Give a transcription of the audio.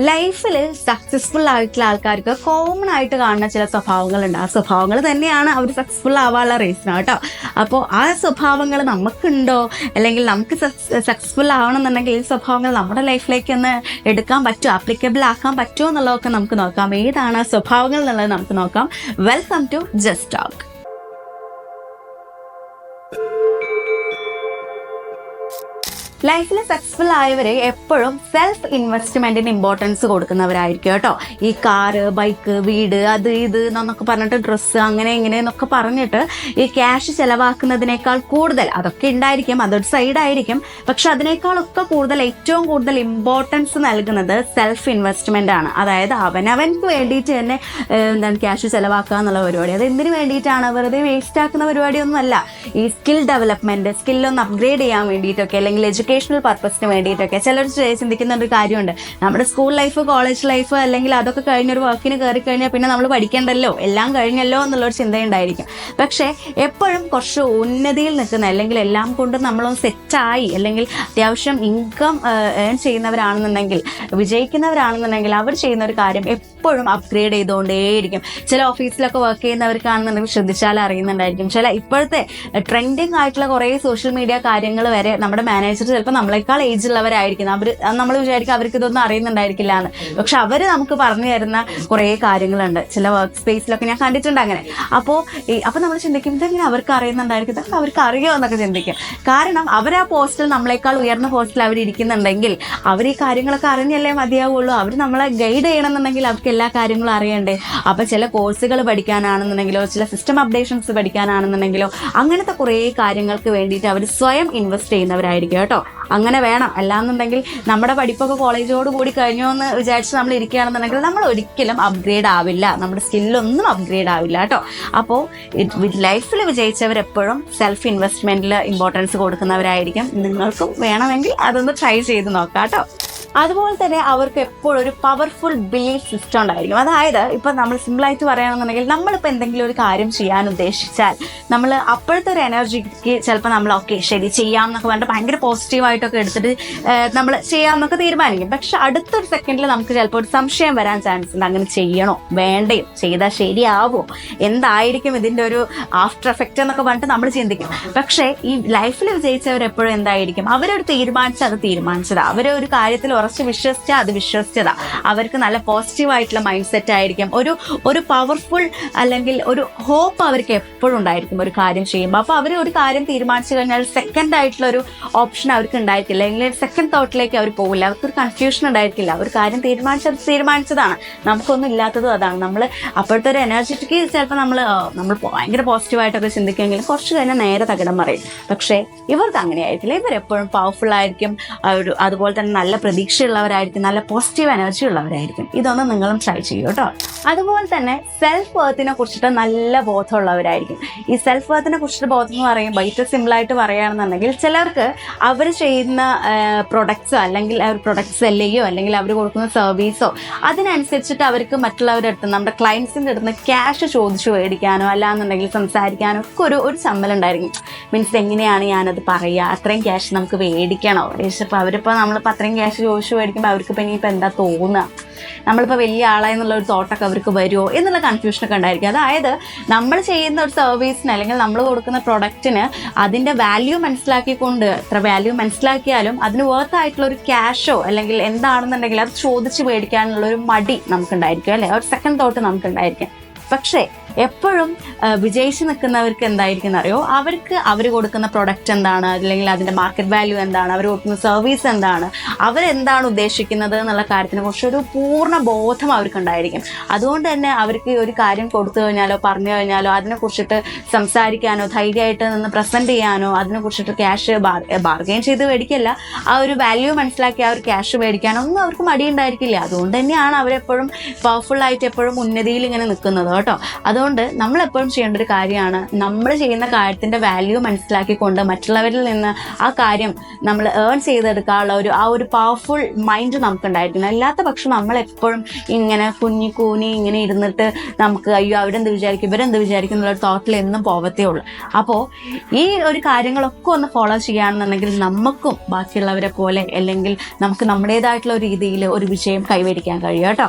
ലൈഫിൽ സക്സസ്ഫുൾ ആയിട്ടുള്ള ആൾക്കാർക്ക് കോമൺ ആയിട്ട് കാണുന്ന ചില സ്വഭാവങ്ങളുണ്ട്. ആ സ്വഭാവങ്ങൾ തന്നെയാണ് അവർ സക്സസ്ഫുൾ ആവാനുള്ള റീസൺ കേട്ടോ. അപ്പോൾ ആ സ്വഭാവങ്ങൾ നമുക്കുണ്ടോ, അല്ലെങ്കിൽ നമുക്ക് സക്സസ്ഫുൾ ആവണമെന്നുണ്ടെങ്കിൽ ഈ സ്വഭാവങ്ങൾ നമ്മുടെ ലൈഫിലേക്ക് ഒന്ന് എടുക്കാൻ പറ്റുമോ, ആപ്ലിക്കബിൾ ആക്കാൻ പറ്റുമോ എന്നുള്ളതൊക്കെ നമുക്ക് നോക്കാം. ഏതാണ് ആ സ്വഭാവങ്ങൾ എന്നുള്ളത് നമുക്ക് നോക്കാം. Welcome to just talk. ലൈഫിൽ സക്സസ്ഫുൾ ആയവർ എപ്പോഴും സെൽഫ് ഇൻവെസ്റ്റ്മെന്റിന് ഇമ്പോർട്ടൻസ് കൊടുക്കുന്നവരായിരിക്കും കേട്ടോ. ഈ കാറ്, ബൈക്ക്, വീട്, അത് ഇത് എന്നൊക്കെ പറഞ്ഞിട്ട് ഡ്രസ്സ് അങ്ങനെ ഇങ്ങനെ എന്നൊക്കെ പറഞ്ഞിട്ട് ഈ ക്യാഷ് ചെലവാക്കുന്നതിനേക്കാൾ കൂടുതൽ, അതൊക്കെ ഉണ്ടായിരിക്കും, അതൊരു സൈഡായിരിക്കും, പക്ഷെ അതിനേക്കാളൊക്കെ കൂടുതൽ ഏറ്റവും കൂടുതൽ ഇമ്പോർട്ടൻസ് നൽകുന്നത് സെൽഫ് ഇൻവെസ്റ്റ്മെന്റ് ആണ്. അതായത് അവനവൻക്ക് വേണ്ടിയിട്ട് തന്നെ എന്താണ് ക്യാഷ് ചെലവാക്കുക എന്നുള്ള പരിപാടി. അത് എന്തിനു വേണ്ടിയിട്ടാണ്? വെറുതെ വേസ്റ്റ് ആക്കുന്ന പരിപാടിയൊന്നുമല്ല. ഈ സ്കിൽ ഡെവലപ്മെന്റ്, സ്കില്ലൊന്ന് അപ്ഗ്രേഡ് ചെയ്യാൻ വേണ്ടിയിട്ടൊക്കെ, അല്ലെങ്കിൽ എഡ്യൂക്കേഷണൽ പർപ്പസിന് വേണ്ടിയിട്ടൊക്കെ ചിലർ ചിന്തിക്കുന്ന ഒരു കാര്യമുണ്ട്. നമ്മുടെ സ്കൂൾ ലൈഫ്, കോളേജ് ലൈഫ്, അല്ലെങ്കിൽ അതൊക്കെ കഴിഞ്ഞൊരു വർക്കിന് കയറി കഴിഞ്ഞാൽ പിന്നെ നമ്മൾ പഠിക്കേണ്ടല്ലോ, എല്ലാം കഴിഞ്ഞല്ലോ എന്നുള്ളൊരു ചിന്തയുണ്ടായിരിക്കും. പക്ഷേ എപ്പോഴും കുറച്ച് ഉന്നതിയിൽ നിൽക്കുന്ന, അല്ലെങ്കിൽ എല്ലാം കൊണ്ടും നമ്മളൊന്ന് സെറ്റായി, അല്ലെങ്കിൽ അത്യാവശ്യം ഇൻകം ഏൺ ചെയ്യുന്നവരാണെന്നുണ്ടെങ്കിൽ, വിജയിക്കുന്നവരാണെന്നുണ്ടെങ്കിൽ അവർ ചെയ്യുന്ന ഒരു കാര്യം എപ്പോഴും അപ്ഗ്രേഡ് ചെയ്തുകൊണ്ടേയിരിക്കും. ചില ഓഫീസിലൊക്കെ വർക്ക് ചെയ്യുന്നവർക്കാണെന്നുണ്ടെങ്കിൽ ശ്രദ്ധിച്ചാൽ അറിയുന്നുണ്ടായിരിക്കും. ചില ഇപ്പോഴത്തെ ട്രെൻഡിങ് ആയിട്ടുള്ള കുറേ സോഷ്യൽ മീഡിയ കാര്യങ്ങൾ വരെ നമ്മുടെ മാനേജർ ചിലപ്പോൾ നമ്മളെക്കാൾ ഏജ് ഉള്ളവരായിരിക്കും. നമ്മൾ വിചാരിക്കും അവർക്ക് ഇതൊന്നും അറിയുന്നുണ്ടായിരിക്കില്ല എന്ന്. പക്ഷെ അവർ നമുക്ക് പറഞ്ഞു തരുന്ന കുറേ കാര്യങ്ങളുണ്ട്. ചില വർക്ക് സ്പേസിലൊക്കെ ഞാൻ കണ്ടിട്ടുണ്ട് അങ്ങനെ. അപ്പോൾ നമ്മൾ ചിന്തിക്കും, ഇതെങ്ങനെ അവർക്ക് അറിയുന്നുണ്ടായിരിക്കും, ഇതൊക്കെ അവർക്ക് അറിയുമോ എന്നൊക്കെ ചിന്തിക്കും. കാരണം അവർ ആ പോസ്റ്റിൽ നമ്മളെക്കാൾ ഉയർന്ന പോസ്റ്റിൽ അവർ ഇരിക്കുന്നുണ്ടെങ്കിൽ അവർ ഈ കാര്യങ്ങളൊക്കെ അറിഞ്ഞല്ലേ മതിയാവുള്ളൂ. അവർ നമ്മളെ ഗൈഡ് ചെയ്യണമെന്നുണ്ടെങ്കിൽ അവർക്ക് എല്ലാ കാര്യങ്ങളും അറിയണ്ടേ. അപ്പോൾ ചില കോഴ്സുകൾ പഠിക്കാനാണെന്നുണ്ടെങ്കിലോ, ചില സിസ്റ്റം അപ്ഡേഷൻസ് പഠിക്കാനാണെന്നുണ്ടെങ്കിലോ, അങ്ങനത്തെ കുറേ കാര്യങ്ങൾക്ക് വേണ്ടിയിട്ട് അവർ സ്വയം ഇൻവെസ്റ്റ് ചെയ്യുന്നവരായിരിക്കും കേട്ടോ. അങ്ങനെ വേണം. അല്ലാന്നുണ്ടെങ്കിൽ നമ്മുടെ പഠിപ്പൊക്കെ കോളേജോട് കൂടി കഴിഞ്ഞോ എന്ന് വിചാരിച്ച് നമ്മൾ ഇരിക്കുകയാണെന്നുണ്ടെങ്കിൽ നമ്മൾ ഒരിക്കലും അപ്ഗ്രേഡ് ആവില്ല, നമ്മുടെ സ്കില്ലൊന്നും അപ്ഗ്രേഡ് ആവില്ല കേട്ടോ. അപ്പോൾ ലൈഫിൽ വിജയിച്ചവരെപ്പോഴും സെൽഫ് ഇൻവെസ്റ്റ്മെന്റിൽ ഇമ്പോർട്ടൻസ് കൊടുക്കുന്നവരായിരിക്കും. നിങ്ങൾക്കും വേണമെങ്കിൽ അതൊന്ന് ട്രൈ ചെയ്ത് നോക്കാം കേട്ടോ. അതുപോലെ തന്നെ അവർക്ക് എപ്പോഴും ഒരു പവർഫുൾ ബിലീഫ് സിസ്റ്റം ഉണ്ടായിരിക്കും. അതായത് ഇപ്പം നമ്മൾ സിമ്പിളായിട്ട് പറയുകയാണെന്നുണ്ടെങ്കിൽ, നമ്മളിപ്പോൾ എന്തെങ്കിലും ഒരു കാര്യം ചെയ്യാൻ ഉദ്ദേശിച്ചാൽ നമ്മൾ അപ്പോഴത്തെ ഒരു എനർജിക്ക് ചിലപ്പോൾ നമ്മൾ ഓക്കെ ശരി ചെയ്യാം എന്നൊക്കെ പറഞ്ഞിട്ട് ഭയങ്കര പോസിറ്റീവായിട്ടൊക്കെ എടുത്തിട്ട് നമ്മൾ ചെയ്യാമെന്നൊക്കെ തീരുമാനിക്കും. പക്ഷെ അടുത്തൊരു സെക്കൻഡിൽ നമുക്ക് ചിലപ്പോൾ ഒരു സംശയം വരാൻ ചാൻസ് ഉണ്ട്. അങ്ങനെ ചെയ്യണോ വേണ്ടയോ, ചെയ്താൽ ശരിയാവോ, എന്തായിരിക്കും ഇതിൻ്റെ ഒരു ആഫ്റ്റർ എഫക്റ്റ് എന്നൊക്കെ പറഞ്ഞിട്ട് നമ്മൾ ചിന്തിക്കും. പക്ഷേ ഈ ലൈഫിൽ വിജയിച്ചവരെപ്പോഴും എന്തായിരിക്കും, അവരൊരു തീരുമാനിച്ചതാ. അവരൊരു കാര്യത്തിൽ ഉറച്ച് വിശ്വസിച്ചാൽ അത് വിശ്വസിച്ചതാ. അവർക്ക് നല്ല പോസിറ്റീവായിട്ടുള്ള മൈൻഡ് സെറ്റ് ആയിരിക്കും. ഒരു പവർഫുൾ അല്ലെങ്കിൽ ഒരു ഹോപ്പ് അവർക്ക് എപ്പോഴും ഉണ്ടായിരിക്കും ഒരു കാര്യം ചെയ്യുമ്പോൾ. അപ്പോൾ അവർ ഒരു കാര്യം തീരുമാനിച്ചു കഴിഞ്ഞാൽ സെക്കൻഡ് ആയിട്ടുള്ള ഒരു ഓപ്ഷൻ അവർക്ക് ഉണ്ടായിരിക്കില്ല, അല്ലെങ്കിൽ സെക്കൻഡ് തോട്ടിലേക്ക് അവർ പോകില്ല. അവർക്കൊരു കൺഫ്യൂഷൻ ഉണ്ടായിരിക്കില്ല. ഒരു കാര്യം തീരുമാനിച്ചതാണ്. നമുക്കൊന്നും ഇല്ലാത്തതും അതാണ്. നമ്മൾ അപ്പോഴത്തെ ഒരു എനർജറ്റിക്ക് ചിലപ്പോൾ നമ്മൾ ഭയങ്കര പോസിറ്റീവായിട്ടൊക്കെ ചിന്തിക്കുമെങ്കിലും കുറച്ച് കഴിഞ്ഞാൽ നേരെ തകിടം മറിയും. പക്ഷേ ഇവർക്ക് അങ്ങനെയായിരിക്കില്ല. ഇവരെപ്പോഴും പവർഫുൾ ആയിരിക്കും. അതുപോലെ തന്നെ നല്ല പ്രതീക്ഷയുള്ളവരായിരിക്കും, നല്ല പോസിറ്റീവ് എനർജി ഉള്ളവരായിരിക്കും. ഇതൊന്നും നിങ്ങളും ട്രൈ ചെയ്യൂ കേട്ടോ. അതുപോലെ തന്നെ സെൽഫ് വർത്തിനെ കുറിച്ചിട്ട് നല്ല ബോധമുള്ളവരായിരിക്കും. ഈ സെൽഫ് വർത്തിനെ കുറിച്ചിട്ട് ബോധം എന്ന് പറയുമ്പോൾ ഏറ്റവും സിമ്പിളായിട്ട് പറയുകയാണെന്നുണ്ടെങ്കിൽ, ചിലർക്ക് അവർ ചെയ്യുന്ന പ്രൊഡക്ട്സോ, അല്ലെങ്കിൽ അവർ പ്രൊഡക്ട്സ് സെല് ചെയ്യോ, അല്ലെങ്കിൽ അവർ കൊടുക്കുന്ന സർവീസോ, അതിനനുസരിച്ചിട്ട് അവർക്ക് മറ്റുള്ളവരുടെ അടുത്ത്, നമ്മുടെ ക്ലയൻസിൻ്റെ അടുത്ത് ക്യാഷ് ചോദിച്ചു മേടിക്കാനോ അല്ലാന്നുണ്ടെങ്കിൽ സംസാരിക്കാനോ ഒക്കെ ഒരു ചമ്മലുണ്ടായിരിക്കും. മീൻസ് എങ്ങനെയാണ് ഞാനത് പറയുക, അത്രയും ക്യാഷ് നമുക്ക് മേടിക്കണോ, അപ്പോൾ അവരിപ്പോൾ നമ്മളിപ്പോൾ അത്രയും ക്യാഷ് ചോദിച്ചു മേടിക്കുമ്പോൾ അവർക്ക് പിന്നെ ഇനിയിപ്പോൾ എന്താ തോന്നുക, നമ്മളിപ്പോൾ വലിയ ആളായെന്നുള്ള ഒരു തോട്ടൊക്കെ അവർക്ക് വരുമോ എന്നുള്ള കൺഫ്യൂഷനൊക്കെ ഉണ്ടായിരിക്കും. അതായത് നമ്മൾ ചെയ്യുന്ന ഒരു സർവീസിന്, അല്ലെങ്കിൽ നമ്മൾ കൊടുക്കുന്ന പ്രൊഡക്റ്റിന് അതിൻ്റെ വാല്യൂ മനസ്സിലാക്കിക്കൊണ്ട്, എത്ര വാല്യൂ മനസ്സിലാക്കിയാലും അതിന് വർത്തായിട്ടുള്ള ഒരു ക്യാഷോ അല്ലെങ്കിൽ എന്താണെന്നുണ്ടെങ്കിൽ അത് ചോദിച്ച് മേടിക്കാനുള്ളൊരു മടി നമുക്കുണ്ടായിരിക്കും, അല്ലേ, ഒരു സെക്കൻഡ് തോട്ട് നമുക്കുണ്ടായിരിക്കും. പക്ഷേ എപ്പോഴും വിജയിച്ച് നിൽക്കുന്നവർക്ക് എന്തായിരിക്കും അറിയോ, അവർക്ക് അവർ കൊടുക്കുന്ന പ്രൊഡക്റ്റ് എന്താണ്, അല്ലെങ്കിൽ അതിൻ്റെ മാർക്കറ്റ് വാല്യൂ എന്താണ്, അവർ കൊടുക്കുന്ന സർവീസ് എന്താണ്, അവരെന്താണ് ഉദ്ദേശിക്കുന്നത് എന്നുള്ള കാര്യത്തിനെ കുറിച്ച് ഒരു പൂർണ്ണ ബോധം അവർക്കുണ്ടായിരിക്കും. അതുകൊണ്ട് തന്നെ അവർക്ക് ഒരു കാര്യം കൊടുത്തു കഴിഞ്ഞാലോ പറഞ്ഞു കഴിഞ്ഞാലോ അതിനെക്കുറിച്ചിട്ട് സംസാരിക്കാനോ, ധൈര്യമായിട്ട് നിന്ന് പ്രസൻറ്റ് ചെയ്യാനോ, അതിനെക്കുറിച്ചിട്ട് ക്യാഷ് ബാർഗെയിൻ ചെയ്ത് മേടിക്കില്ല, ആ ഒരു വാല്യൂ മനസ്സിലാക്കി ആ ഒരു ക്യാഷ് മേടിക്കാനോ ഒന്നും അവർക്ക് മടിയുണ്ടായിരിക്കില്ല. അതുകൊണ്ട് തന്നെയാണ് അവരെപ്പോഴും പവർഫുള്ളായിട്ട് എപ്പോഴും ഉന്നതിയിൽ ഇങ്ങനെ നിൽക്കുന്നത്. കേട്ടോ. അതുകൊണ്ട് നമ്മളെപ്പോഴും ചെയ്യേണ്ട ഒരു കാര്യമാണ്, നമ്മൾ ചെയ്യുന്ന കാര്യത്തിൻ്റെ വാല്യൂ മനസ്സിലാക്കിക്കൊണ്ട് മറ്റുള്ളവരിൽ നിന്ന് ആ കാര്യം നമ്മൾ ഏൺ ചെയ്തെടുക്കാനുള്ള ഒരു പവർഫുൾ മൈൻഡ് നമുക്കുണ്ടായിരിക്കണം. അല്ലാത്ത പക്ഷം നമ്മളെപ്പോഴും ഇങ്ങനെ കൂനി ഇങ്ങനെ ഇരുന്നിട്ട് നമുക്ക് അയ്യോ അവരെന്ത് വിചാരിക്കും ഇവരെന്ത് വിചാരിക്കും എന്നുള്ള തോട്ടിൽ എന്നും പോവത്തേ ഉള്ളൂ. അപ്പോൾ ഈ ഒരു കാര്യങ്ങളൊക്കെ ഒന്ന് ഫോളോ ചെയ്യുകയാണെന്നുണ്ടെങ്കിൽ നമുക്കും ബാക്കിയുള്ളവരെ പോലെ അല്ലെങ്കിൽ നമുക്ക് നമ്മുടേതായിട്ടുള്ള ഒരു രീതിയിൽ ഒരു വിജയം കൈവരിക്കാൻ കഴിയും കേട്ടോ.